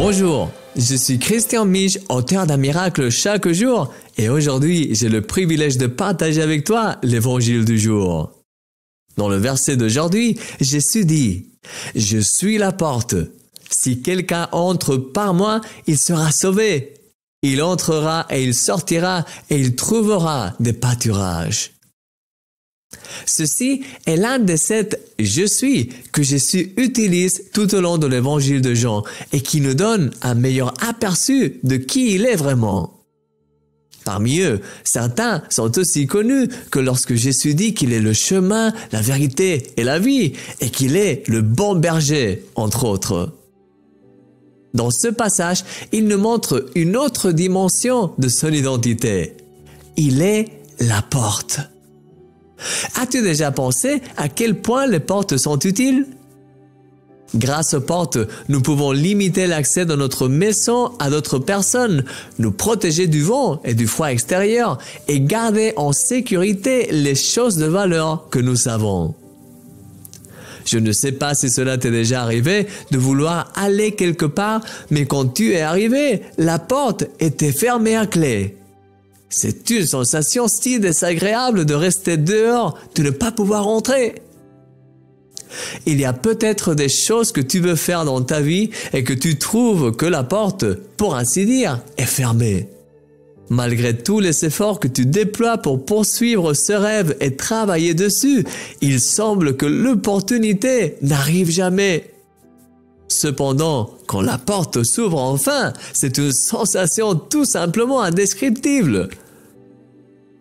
Bonjour, je suis Christian Mich, auteur d'un miracle chaque jour, et aujourd'hui, j'ai le privilège de partager avec toi l'évangile du jour. Dans le verset d'aujourd'hui, Jésus dit « Je suis la porte. Si quelqu'un entre par moi, il sera sauvé. Il entrera et il sortira et il trouvera des pâturages. » Ceci est l'un des 7 « Je suis » que Jésus utilise tout au long de l'évangile de Jean et qui nous donne un meilleur aperçu de qui il est vraiment. Parmi eux, certains sont aussi connus que lorsque Jésus dit qu'il est le chemin, la vérité et la vie et qu'il est le bon berger, entre autres. Dans ce passage, il nous montre une autre dimension de son identité. Il est la porte. As-tu déjà pensé à quel point les portes sont utiles? Grâce aux portes, nous pouvons limiter l'accès de notre maison à d'autres personnes, nous protéger du vent et du froid extérieur et garder en sécurité les choses de valeur que nous savons. Je ne sais pas si cela t'est déjà arrivé de vouloir aller quelque part, mais quand tu es arrivé, la porte était fermée à clé. C'est une sensation si désagréable de rester dehors, de ne pas pouvoir entrer. Il y a peut-être des choses que tu veux faire dans ta vie et que tu trouves que la porte, pour ainsi dire, est fermée. Malgré tous les efforts que tu déploies pour poursuivre ce rêve et travailler dessus, il semble que l'opportunité n'arrive jamais. Cependant, quand la porte s'ouvre enfin, c'est une sensation tout simplement indescriptible.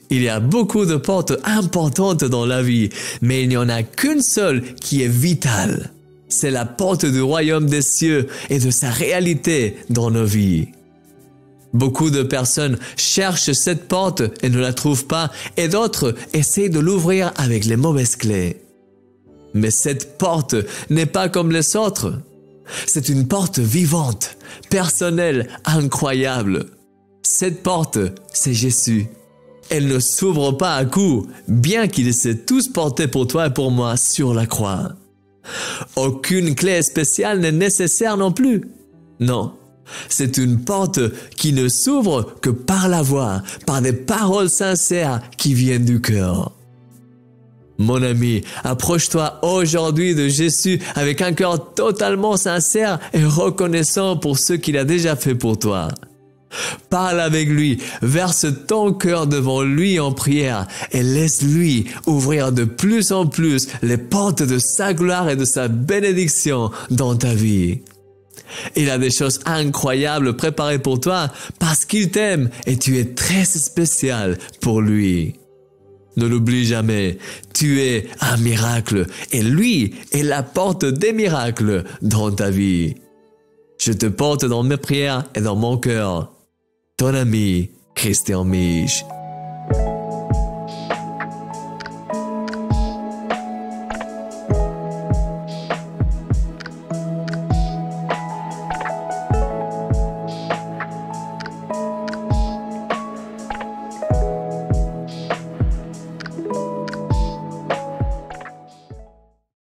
Il y a beaucoup de portes importantes dans la vie, mais il n'y en a qu'une seule qui est vitale. C'est la porte du royaume des cieux et de sa réalité dans nos vies. Beaucoup de personnes cherchent cette porte et ne la trouvent pas, et d'autres essayent de l'ouvrir avec les mauvaises clés. Mais cette porte n'est pas comme les autres. C'est une porte vivante, personnelle, incroyable. Cette porte, c'est Jésus. Elle ne s'ouvre pas à coup, bien qu'il s'est tous porté pour toi et pour moi sur la croix. Aucune clé spéciale n'est nécessaire non plus. Non, c'est une porte qui ne s'ouvre que par la voix, par des paroles sincères qui viennent du cœur. Mon ami, approche-toi aujourd'hui de Jésus avec un cœur totalement sincère et reconnaissant pour ce qu'il a déjà fait pour toi. Parle avec lui, verse ton cœur devant lui en prière et laisse-lui ouvrir de plus en plus les portes de sa gloire et de sa bénédiction dans ta vie. Il a des choses incroyables préparées pour toi parce qu'il t'aime et tu es très spécial pour lui. Ne l'oublie jamais, tu es un miracle et lui est la porte des miracles dans ta vie. Je te porte dans mes prières et dans mon cœur. Ton ami, Christian Mich.